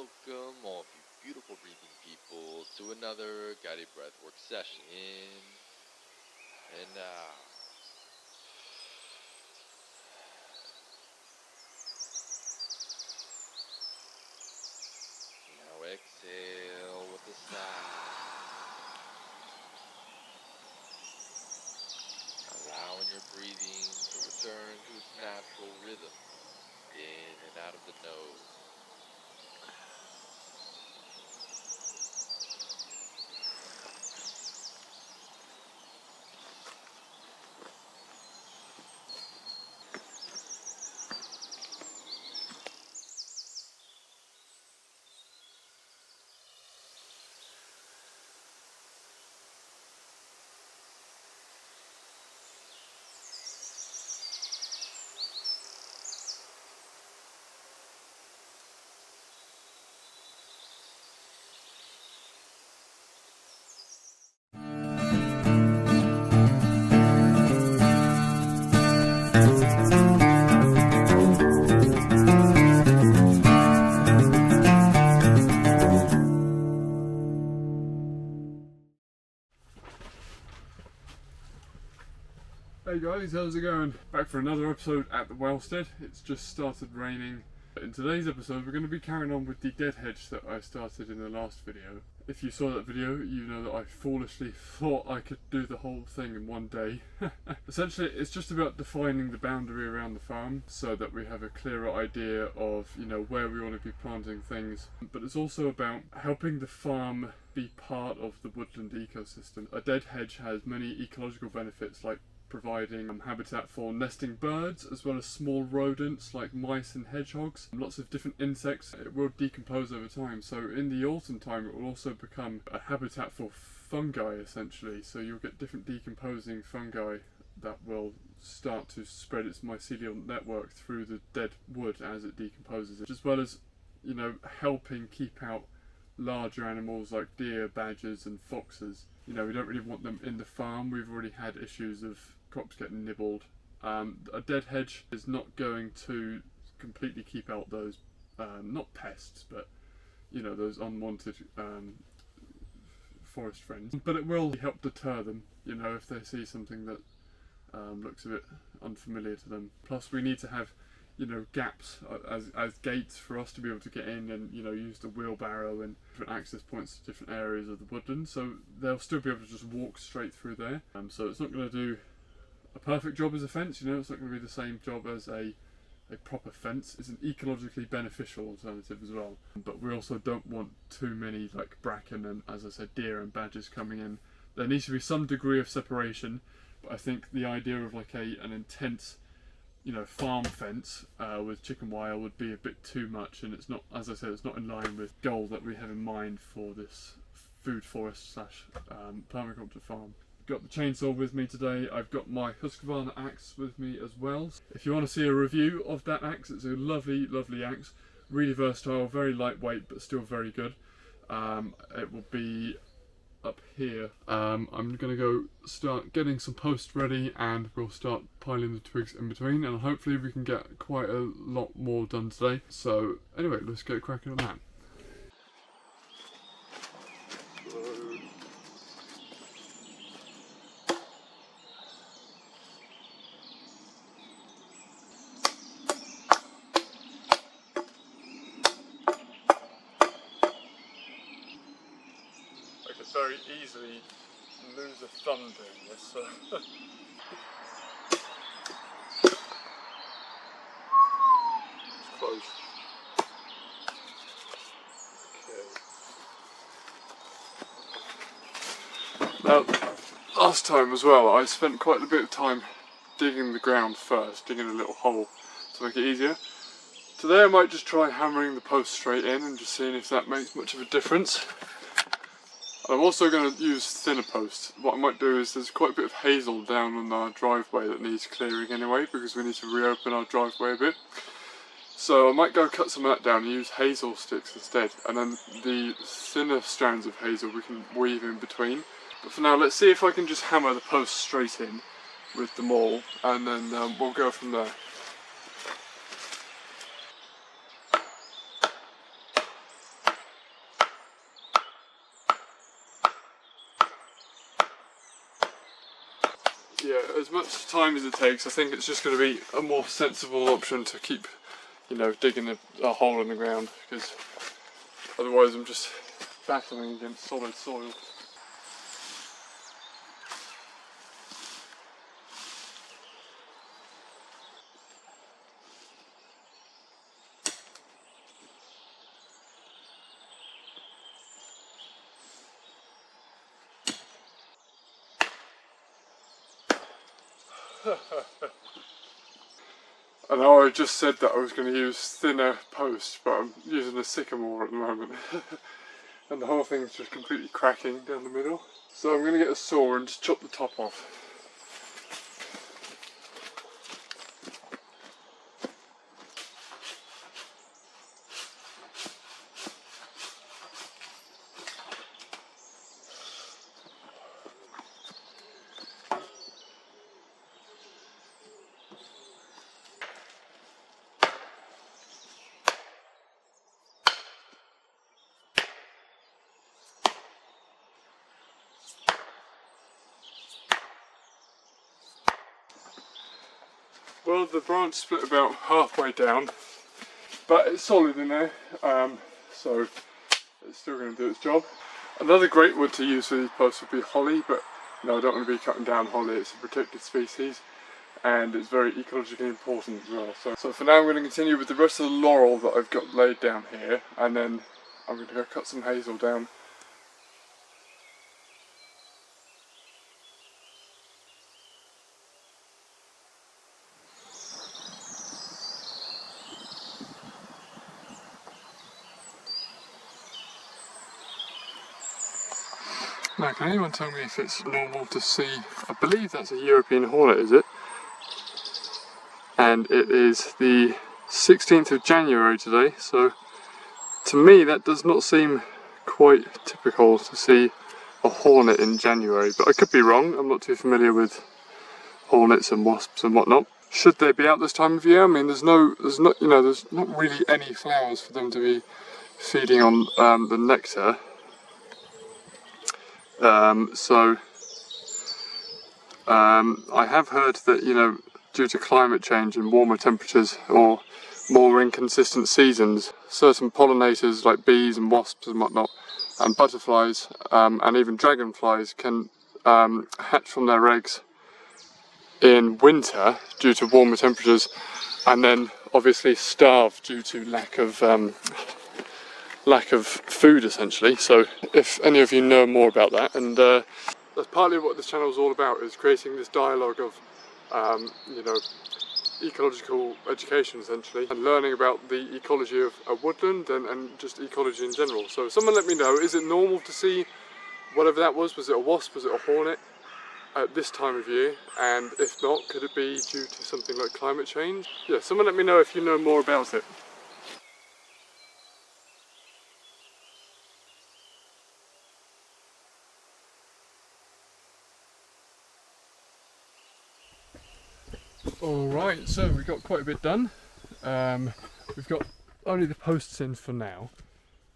welcome all of you beautiful breathing people to another guided breathwork session. And now exhale with a sigh, allowing your breathing to return to its natural rhythm, in and out of the nose. Hey guys, how's it going? Back for another episode at the Wellstead. It's just started raining. In today's episode we're going to be carrying on with the dead hedge that I started in the last video. If you saw that video, you know that I foolishly thought I could do the whole thing in one day. Essentially it's just about defining the boundary around the farm so that we have a clearer idea of, where we want to be planting things. But it's also about helping the farm be part of the woodland ecosystem. A dead hedge has many ecological benefits, like providing habitat for nesting birds as well as small rodents like mice and hedgehogs, lots of different insects. It will decompose over time, so in the autumn time it will also become a habitat for fungi essentially, so you'll get different decomposing fungi that will start to spread its mycelial network through the dead wood as it decomposes, as well as helping keep out larger animals like deer, badgers and foxes. We don't really want them in the farm. We've already had issues of crops getting nibbled. A dead hedge is not going to completely keep out those, not pests, but those unwanted forest friends. But it will help deter them, if they see something that looks a bit unfamiliar to them. Plus we need to have gaps as gates for us to be able to get in and use the wheelbarrow and different access points to different areas of the woodland, so they'll still be able to just walk straight through there. So it's not going to do a perfect job as a fence, it's not going to be the same job as a proper fence. It's an ecologically beneficial alternative as well, but we also don't want too many like bracken and, as I said, deer and badgers coming in. There needs to be some degree of separation, but I think the idea of like an intense farm fence with chicken wire would be a bit too much, and it's not, as I said, it's not in line with the goal that we have in mind for this food forest slash permaculture farm. Got the chainsaw with me today. I've got my Husqvarna axe with me as well. If you want to see a review of that axe, it's a lovely axe, really versatile, very lightweight but still very good. It will be up here. I'm gonna go start getting some posts ready and we'll start piling the twigs in between, and hopefully we can get quite a lot more done today. So anyway, let's get cracking on that. I could very easily lose a thumb doing this, so it's close. Okay. Now, last time as well, I spent quite a bit of time digging the ground first, digging a little hole to make it easier. Today I might just try hammering the post straight in and just seeing if that makes much of a difference. I'm also going to use thinner posts. What I might do is, there's quite a bit of hazel down on our driveway that needs clearing anyway, because we need to reopen our driveway a bit. So I might go cut some of that down and use hazel sticks instead, and then the thinner strands of hazel we can weave in between. But for now, let's see if I can just hammer the posts straight in with the maul, and then we'll go from there. Yeah, as much time as it takes, I think it's just going to be a more sensible option to keep, you know, digging a hole in the ground, because otherwise I'm just battling against solid soil. I know I just said that I was going to use thinner posts, but I'm using a sycamore at the moment. And the whole thing's just completely cracking down the middle. So I'm going to get a saw and just chop the top off. Well, the branch split about halfway down, but it's solid in there, so it's still going to do its job. Another great wood to use for these posts would be holly, but no, I don't want to be cutting down holly. It's a protected species and it's very ecologically important as well. So for now I'm going to continue with the rest of the laurel that I've got laid down here, and then I'm going to go cut some hazel down. Now, can anyone tell me if it's normal to see, I believe that's a European hornet, is it? And it is the 16th of January today, so to me that does not seem quite typical to see a hornet in January, but I could be wrong. I'm not too familiar with hornets and wasps and whatnot. Should they be out this time of year? I mean, there's not really any flowers for them to be feeding on the nectar. I have heard that, you know, due to climate change and warmer temperatures or more inconsistent seasons, certain pollinators like bees and wasps and whatnot, and butterflies and even dragonflies can hatch from their eggs in winter due to warmer temperatures, and then obviously starve due to lack of food essentially. So if any of you know more about that, and that's partly what this channel is all about, is creating this dialogue of you know, ecological education essentially, and learning about the ecology of a woodland and just ecology in general. So someone let me know, is it normal to see whatever that was it a wasp, was it a hornet at this time of year? And if not, could it be due to something like climate change? Yeah, someone let me know if you know more about it. Alright, so we've got quite a bit done. We've got only the posts in for now,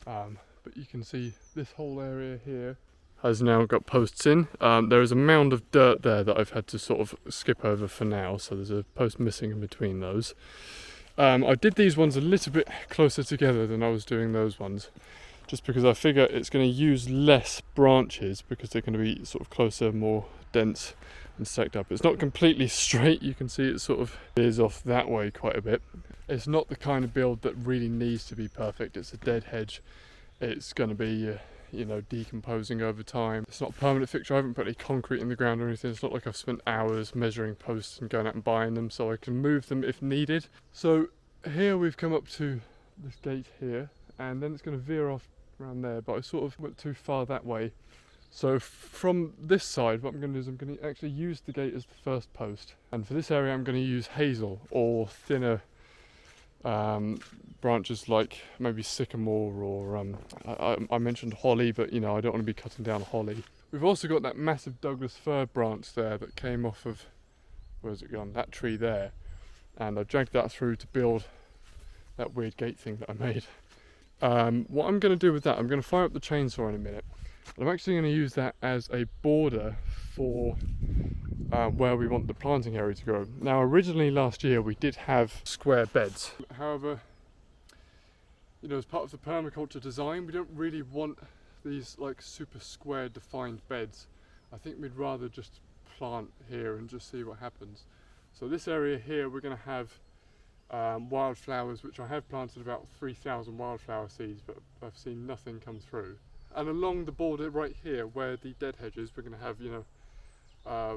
but you can see this whole area here has now got posts in. There is a mound of dirt there that I've had to sort of skip over for now, so there's a post missing in between those. I did these ones a little bit closer together than I was doing those ones, just because I figure it's going to use less branches because they're going to be sort of closer, more dense and stacked up. It's not completely straight, you can see it sort of veers off that way quite a bit. It's not the kind of build that really needs to be perfect. It's a dead hedge. It's going to be you know, decomposing over time. It's not a permanent fixture. I haven't put any concrete in the ground or anything. It's not like I've spent hours measuring posts and going out and buying them, so I can move them if needed. So here we've come up to this gate here, and then it's going to veer off around there, but I sort of went too far that way. So from this side, what I'm going to do is I'm going to actually use the gate as the first post, and for this area I'm going to use hazel or thinner branches like maybe sycamore, or I mentioned holly, but you know, I don't want to be cutting down holly. We've also got that massive Douglas fir branch there that came off of, where's it gone, that tree there, and I dragged that through to build that weird gate thing that I made. What I'm going to do with that, I'm going to fire up the chainsaw in a minute, I'm actually going to use that as a border for where we want the planting area to go. Now originally last year we did have square beds. However, you know, as part of the permaculture design, we don't really want these like super square defined beds. I think we'd rather just plant here and just see what happens. So this area here we're going to have wildflowers, which I have planted about 3,000 wildflower seeds, but I've seen nothing come through. And along the border right here where the dead hedge is, we're going to have, you know,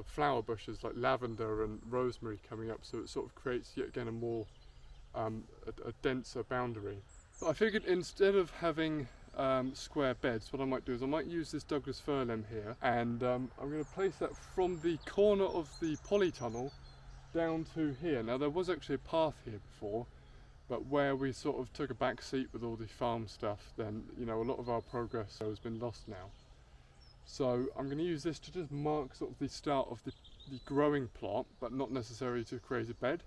flower bushes like lavender and rosemary coming up, so it sort of creates yet again a more a denser boundary. But I figured instead of having square beds, what I might do is I might use this Douglas fir limb here, and I'm going to place that from the corner of the polytunnel down to here. Now there was actually a path here before, but where we sort of took a back seat with all the farm stuff, then, you know, a lot of our progress has been lost now. So I'm going to use this to just mark sort of the start of the growing plot, but not necessarily to create a bed.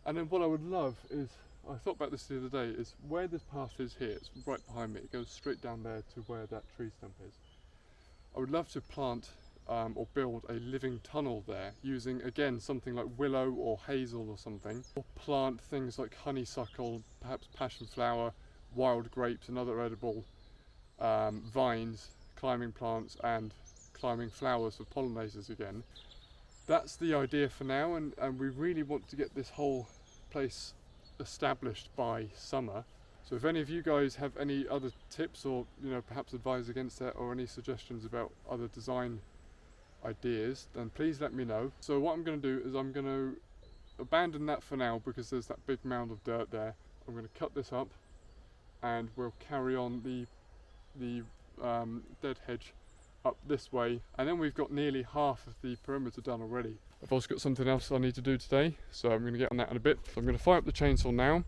And then what I would love is, I thought about this the other day, is where this path is here, it's right behind me, it goes straight down there to where that tree stump is. I would love to plant or build a living tunnel there using, again, something like willow or hazel or something, or plant things like honeysuckle, perhaps passion flower, wild grapes and other edible vines, climbing plants and climbing flowers for pollinators again. That's the idea for now, and we really want to get this whole place established by summer. So if any of you guys have any other tips, or, you know, perhaps advise against that, or any suggestions about other design ideas, then please let me know. So what I'm going to do is I'm going to abandon that for now because there's that big mound of dirt there. I'm going to cut this up and we'll carry on the dead hedge up this way, and then we've got nearly half of the perimeter done already. I've also got something else I need to do today, so I'm going to get on that in a bit. So I'm going to fire up the chainsaw now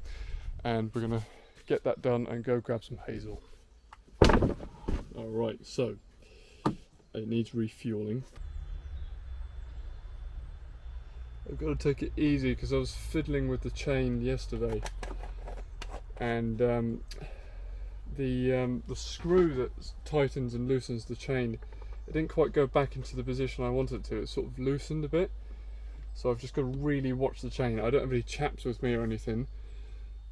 and we're going to get that done and go grab some hazel. Alright, so it needs refueling. I've got to take it easy because I was fiddling with the chain yesterday, and the screw that tightens and loosens the chain, it didn't quite go back into the position I wanted it to. It sort of loosened a bit, so I've just got to really watch the chain. I don't have any chaps with me or anything.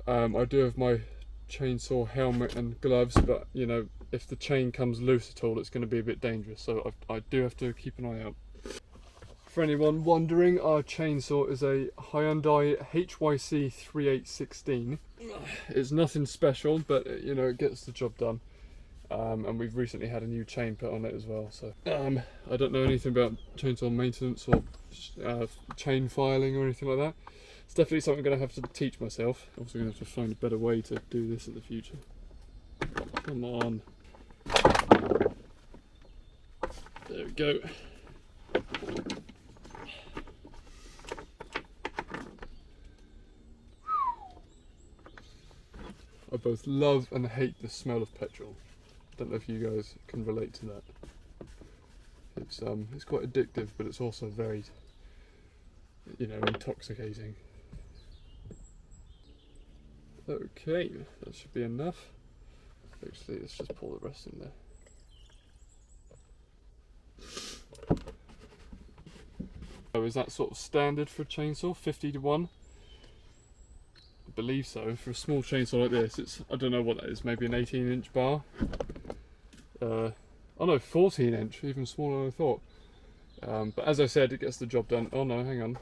I do have my chainsaw helmet and gloves, but, you know, if the chain comes loose at all, it's going to be a bit dangerous, so I do have to keep an eye out. For anyone wondering, our chainsaw is a Hyundai HYC 3816. It's nothing special, but, you know, it gets the job done. And we've recently had a new chain put on it as well, so I don't know anything about chainsaw maintenance or chain filing or anything like that. It's definitely something I'm going to have to teach myself. I'm also going to have to find a better way to do this in the future. Come on. There we go. I both love and hate the smell of petrol. I don't know if you guys can relate to that. It's quite addictive, but it's also very, you know, intoxicating. Okay, that should be enough. Actually, let's just pour the rest in there. So is that sort of standard for a chainsaw, 50-1? I believe so. For a small chainsaw like this, it's, I don't know what that is, maybe an 18-inch bar. Oh no, 14-inch, even smaller than I thought. But as I said, it gets the job done. Oh no, hang on.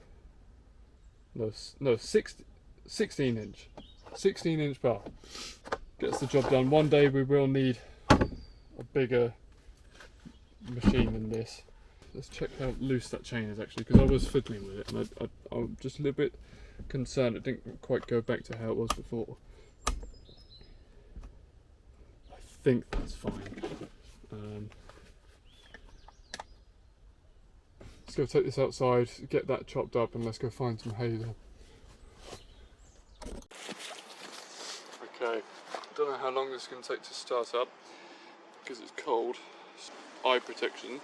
No, 16-inch. 16-inch bar. Gets the job done. One day we will need a bigger machine than this. Let's check how loose that chain is actually, because I was fiddling with it and I'm just a little bit concerned it didn't quite go back to how it was before. I think that's fine. Let's go take this outside, get that chopped up, and let's go find some hazel. Okay, don't know how long this is going to take to start up because it's cold. Eye protection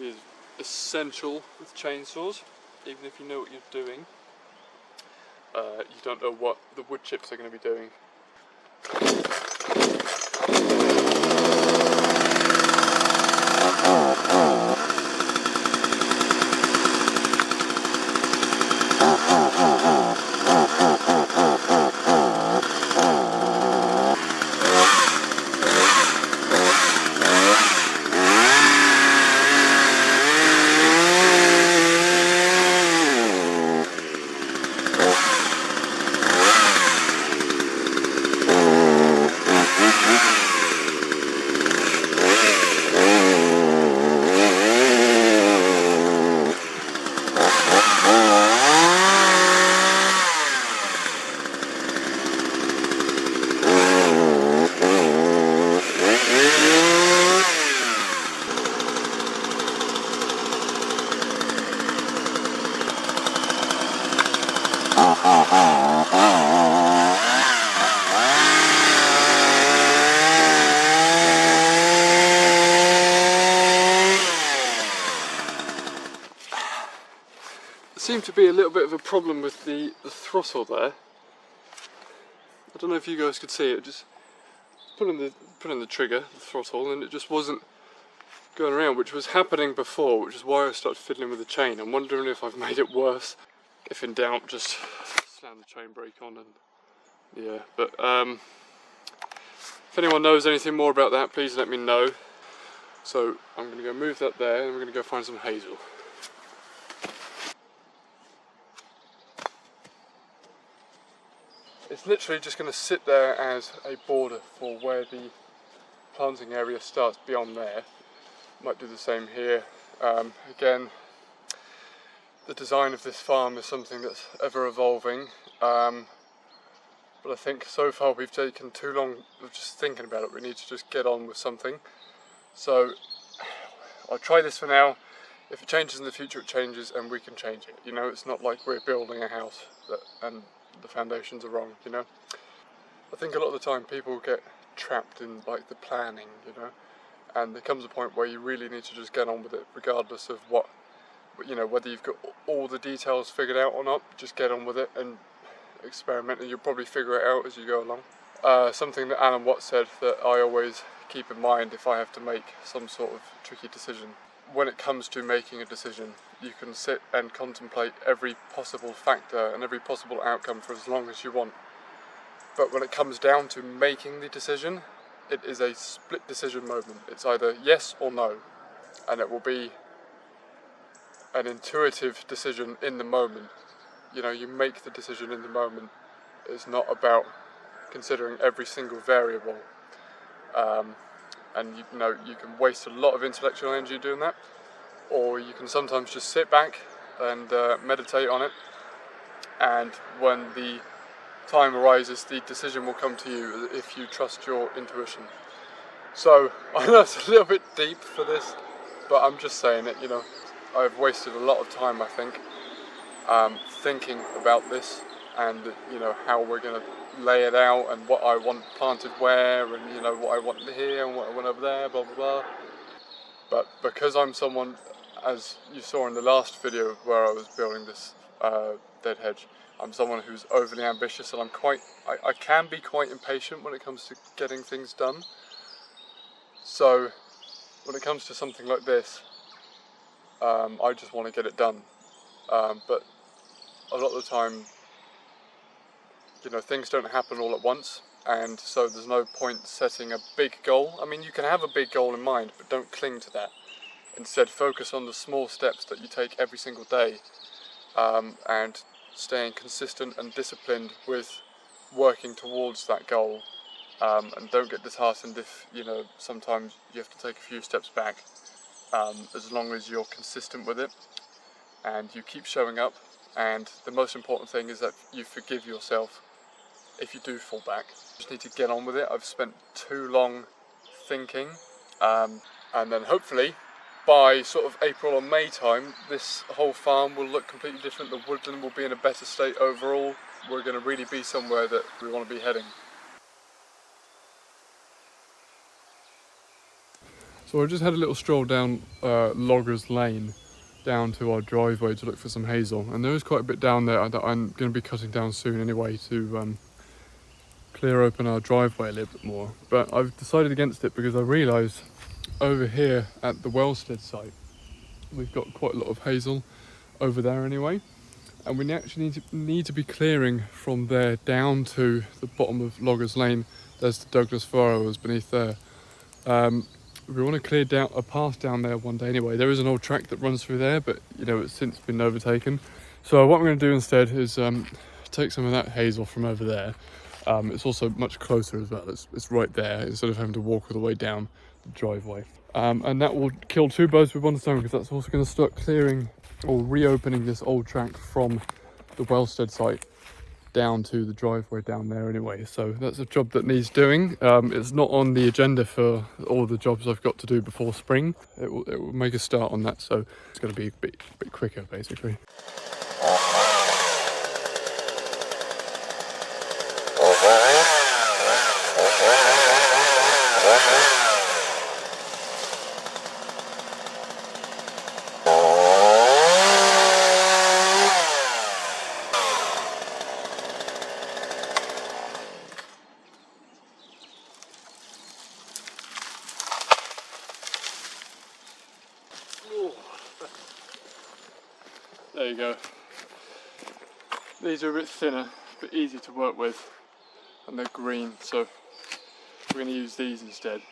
is essential with chainsaws, even if you know what you're doing. You don't know what the wood chips are going to be doing. Seemed to be a little bit of a problem with the throttle there. I don't know if you guys could see it, just put in the trigger, the throttle, and it just wasn't going around, which was happening before, which is why I started fiddling with the chain. I'm wondering if I've made it worse. If in doubt, just slam the chain brake on and yeah, but if anyone knows anything more about that, please let me know. So I'm going to go move that there and we're going to go find some hazel. It's literally just going to sit there as a border for where the planting area starts beyond there. Might do the same here. Again, the design of this farm is something that's ever evolving, but I think so far we've taken too long of just thinking about it. We need to just get on with something. So I'll try this for now. If it changes in the future, it changes, and we can change it. You know, it's not like we're building a house and the foundations are wrong, you know. I think a lot of the time people get trapped in like the planning, you know, and there comes a point where you really need to just get on with it, regardless of what, you know, whether you've got all the details figured out or not. Just get on with it and experiment, and you'll probably figure it out as you go along. Something that Alan Watts said that I always keep in mind if I have to make some sort of tricky decision. When it comes to making a decision, you can sit and contemplate every possible factor and every possible outcome for as long as you want. But when it comes down to making the decision, it is a split decision moment. It's either yes or no, and it will be an intuitive decision in the moment. You know, you make the decision in the moment. It's not about considering every single variable. And you know, you can waste a lot of intellectual energy doing that, or you can sometimes just sit back and meditate on it, and when the time arises, the decision will come to you if you trust your intuition. So I know it's a little bit deep for this, but I'm just saying it, you know. I've wasted a lot of time, I think, thinking about this, and you know, how we're going to lay it out and what I want planted where, and you know, what I want here and what I want over there, blah blah blah. But because I'm someone, as you saw in the last video where I was building this dead hedge, I'm someone who's overly ambitious, and I can be quite impatient when it comes to getting things done. So when it comes to something like this, I just want to get it done. But a lot of the time, you know, things don't happen all at once, and so there's no point setting a big goal. I mean, you can have a big goal in mind, but don't cling to that. Instead, focus on the small steps that you take every single day, and staying consistent and disciplined with working towards that goal. And don't get disheartened if, you know, sometimes you have to take a few steps back, as long as you're consistent with it and you keep showing up. And the most important thing is that you forgive yourself if you do fall back. You just need to get on with it. I've spent too long thinking, and then hopefully by sort of April or May time, this whole farm will look completely different. The woodland will be in a better state overall. We're going to really be somewhere that we want to be heading. So I just had a little stroll down Loggers Lane, down to our driveway to look for some hazel, and there is quite a bit down there that I'm going to be cutting down soon anyway to clear open our driveway a little bit more. But I've decided against it because I realised over here at the Wellstead site we've got quite a lot of hazel over there anyway, and we actually need to be clearing from there down to the bottom of Loggers Lane. There's the Douglas furrows beneath there. We want to clear down a path down there one day anyway. There is an old track that runs through there, but you know, it's since been overtaken. So what I'm going to do instead is take some of that hazel from over there. It's also much closer as well. It's right there instead of having to walk all the way down the driveway. And that will kill two birds with one stone, because that's also going to start clearing or reopening this old track from the Wellstead site down to the driveway down there anyway. So that's a job that needs doing. It's not on the agenda for all the jobs I've got to do before spring. It will make a start on that, so it's going to be a bit quicker basically. There you go. These are a bit thinner, but easy to work with, and they're green, so we're going to use these instead.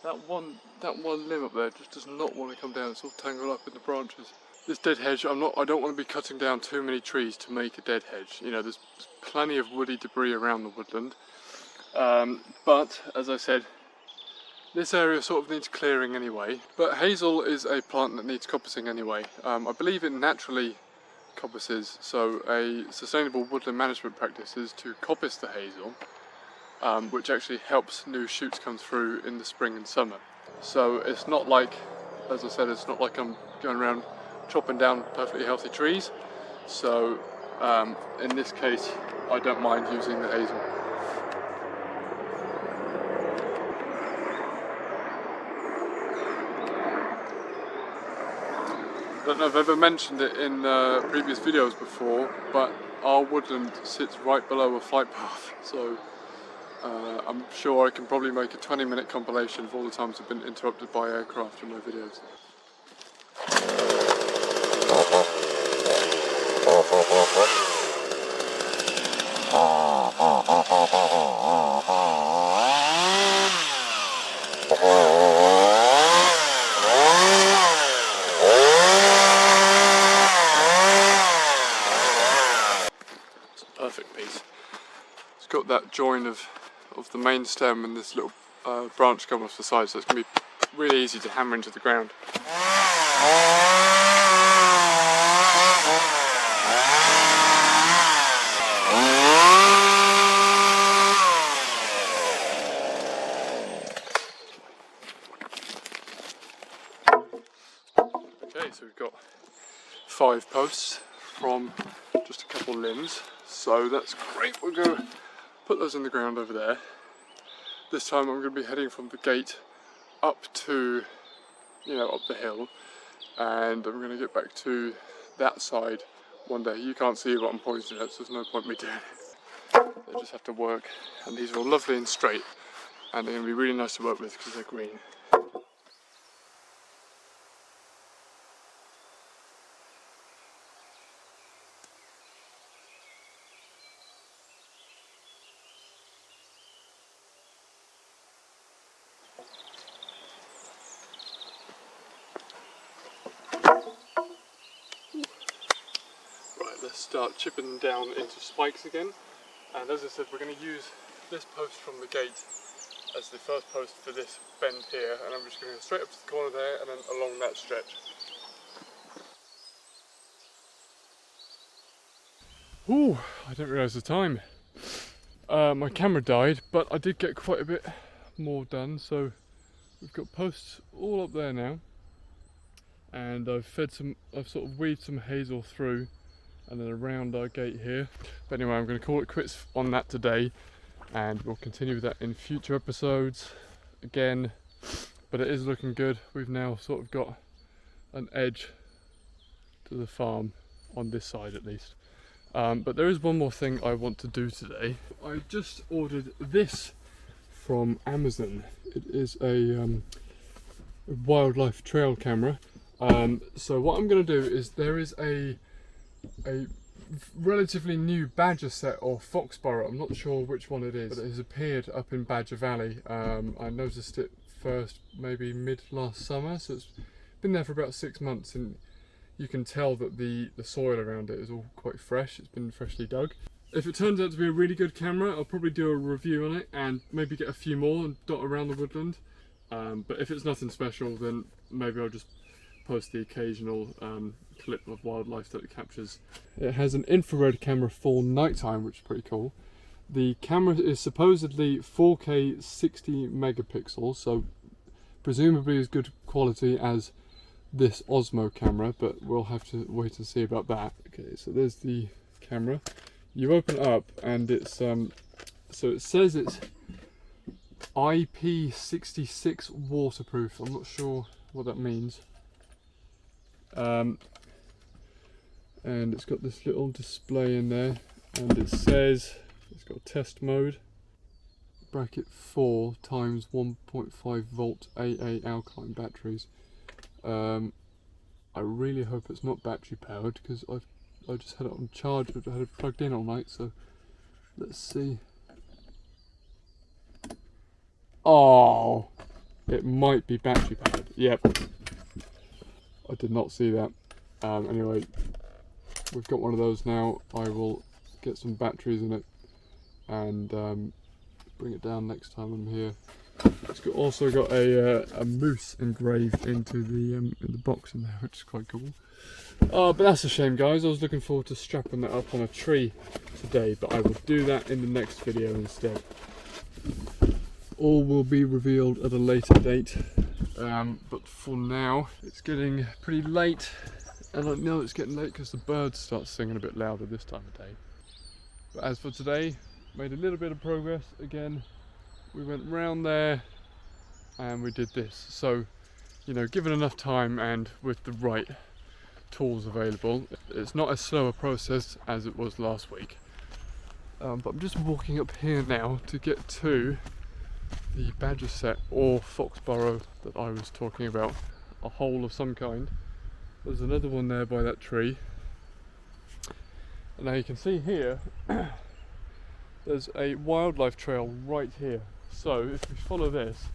That one limb up there just does not want to come down. It's all tangled up in the branches. This dead hedge, I don't want to be cutting down too many trees to make a dead hedge. You know, there's plenty of woody debris around the woodland, but as I said, this area sort of needs clearing anyway. But hazel is a plant that needs coppicing anyway. I believe it naturally coppices, so a sustainable woodland management practice is to coppice the hazel, which actually helps new shoots come through in the spring and summer. So it's not like, as I said, it's not like I'm going around chopping down perfectly healthy trees. So in this case, I don't mind using the hazel. I don't know if I've ever mentioned it in previous videos before, but our woodland sits right below a flight path, so I'm sure I can probably make a 20-minute compilation of all the times I've been interrupted by aircraft in my videos. Perfect piece. It's got that join of the main stem and this little branch coming off the side, so it's going to be really easy to hammer into the ground. Okay, so we've got 5 posts from just a couple limbs, so that's great. We'll go put those in the ground over there. This time I'm going to be heading from the gate up to, up the hill, and I'm going to get back to that side one day. You can't see what I'm pointing at, so there's no point me doing it. They just have to work, and these are all lovely and straight, and they're going to be really nice to work with because they're green. Let's start chipping them down into spikes again, and as I said, we're going to use this post from the gate as the first post for this bend here, and I'm just going to go straight up to the corner there and then along that stretch. Ooh, I didn't realise the time. My camera died, but I did get quite a bit more done, so we've got posts all up there now, and I've sort of weaved some hazel through and then around our gate here. But anyway, I'm going to call it quits on that today, and we'll continue with that in future episodes again. But it is looking good. We've now sort of got an edge to the farm on this side at least. But there is one more thing I want to do today. I just ordered this from Amazon. It is a wildlife trail camera. So what I'm going to do is, there is a a relatively new badger set or foxborough. I'm not sure which one it is, but it has appeared up in Badger Valley. I noticed it first maybe mid last summer, so it's been there for about 6 months, and you can tell that the soil around it is all quite fresh. It's been freshly dug. If it turns out to be a really good camera, I'll probably do a review on it and maybe get a few more and dot around the woodland. But if it's nothing special, then maybe I'll just post the occasional clip of wildlife that it captures. It has an infrared camera for nighttime, which is pretty cool. The camera is supposedly 4K 60 megapixels, so presumably as good quality as this Osmo camera, but we'll have to wait and see about that. Okay, so there's the camera. You open it up and it's so it says it's IP66 waterproof. I'm not sure what that means. And it's got this little display in there, and it says it's got test mode, bracket 4 times 1.5 volt AA alkaline batteries. I really hope it's not battery powered, because I just had it on charge, but I had it plugged in all night, so let's see. Oh, it might be battery powered. Yep, I did not see that. Anyway, we've got one of those now. I will get some batteries in it and bring it down next time I'm here. It's also got a moose engraved into the box in there, which is quite cool. But that's a shame, guys. I was looking forward to strapping that up on a tree today, but I will do that in the next video instead. All will be revealed at a later date, but for now it's getting pretty late, and I know it's getting late because the birds start singing a bit louder this time of day. But as for today, made a little bit of progress again. We went round there and we did this. So, you know, given enough time and with the right tools available, it's not as slow a process as it was last week. But I'm just walking up here now to get to the badger set or foxborough that I was talking about, a hole of some kind. There's another one there by that tree. And now you can see here there's a wildlife trail right here. So if we follow this,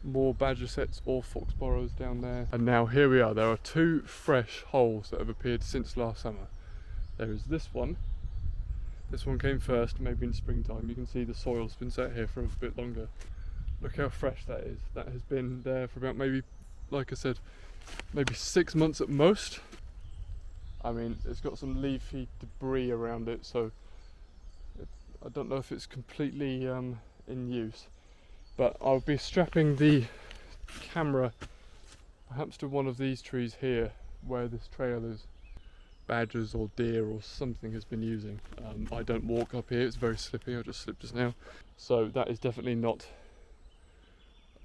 more badger sets or foxboroughs down there. And now here we are. There are 2 fresh holes that have appeared since last summer. There is this one. This one came first, maybe in springtime. You can see the soil's been set here for a bit longer. Look how fresh that is. That has been there for about maybe, like I said, maybe 6 months at most. I mean, it's got some leafy debris around it, so I don't know if it's completely in use. But I'll be strapping the camera perhaps to one of these trees here, where this trail is. Badgers or deer or something has been using. I don't walk up here, it's very slippy, I just slipped just now. So that is definitely not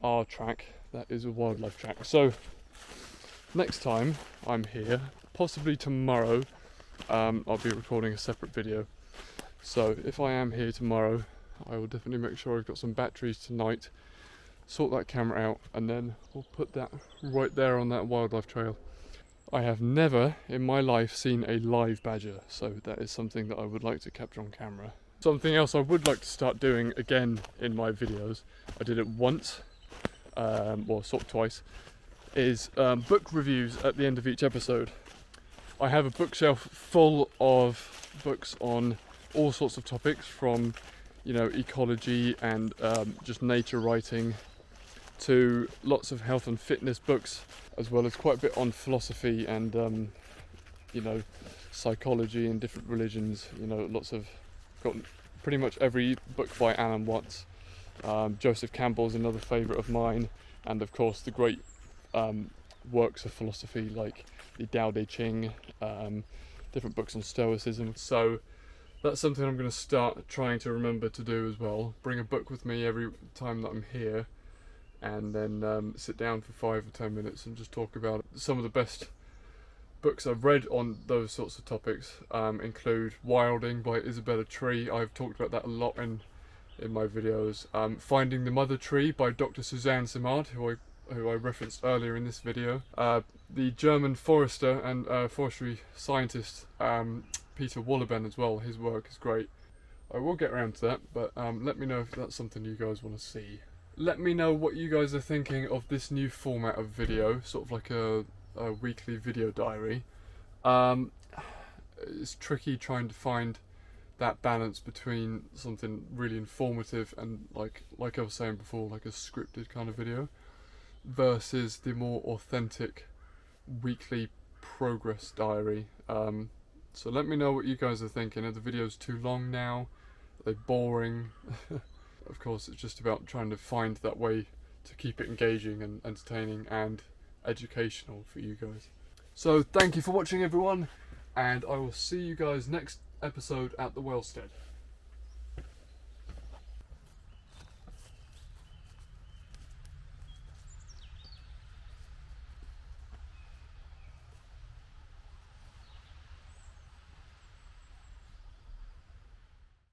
our track, that is a wildlife track. So next time I'm here, possibly tomorrow, I'll be recording a separate video. So if I am here tomorrow, I will definitely make sure I've got some batteries tonight, sort that camera out, and then we'll put that right there on that wildlife trail. I have never in my life seen a live badger, so that is something that I would like to capture on camera. Something else I would like to start doing again in my videos, I did it once, well sort of twice, is book reviews at the end of each episode. I have a bookshelf full of books on all sorts of topics, from, you know, ecology and just nature writing, to lots of health and fitness books, as well as quite a bit on philosophy and you know, psychology and different religions. You know, got pretty much every book by Alan Watts. Joseph Campbell's another favourite of mine, and of course the great works of philosophy like the Tao Te Ching, different books on Stoicism. So that's something I'm going to start trying to remember to do as well. Bring a book with me every time that I'm here, and then sit down for 5 or 10 minutes and just talk about it. Some of the best books I've read on those sorts of topics include Wilding by Isabella Tree. I've talked about that a lot in my videos. Finding the Mother Tree by Dr. Suzanne Simard, who I who I referenced earlier in this video, the German forester and forestry scientist Peter Wolleben as well. His work is great. I will get around to that, but let me know if that's something you guys want to see. Let me know what you guys are thinking of this new format of video, sort of like a weekly video diary. It's tricky trying to find that balance between something really informative and like I was saying before, like a scripted kind of video, versus the more authentic weekly progress diary. So let me know what you guys are thinking. Are the videos too long now? Are they boring? Of course, it's just about trying to find that way to keep it engaging and entertaining and educational for you guys. So thank you for watching, everyone, and I will see you guys next episode at the Wellstead.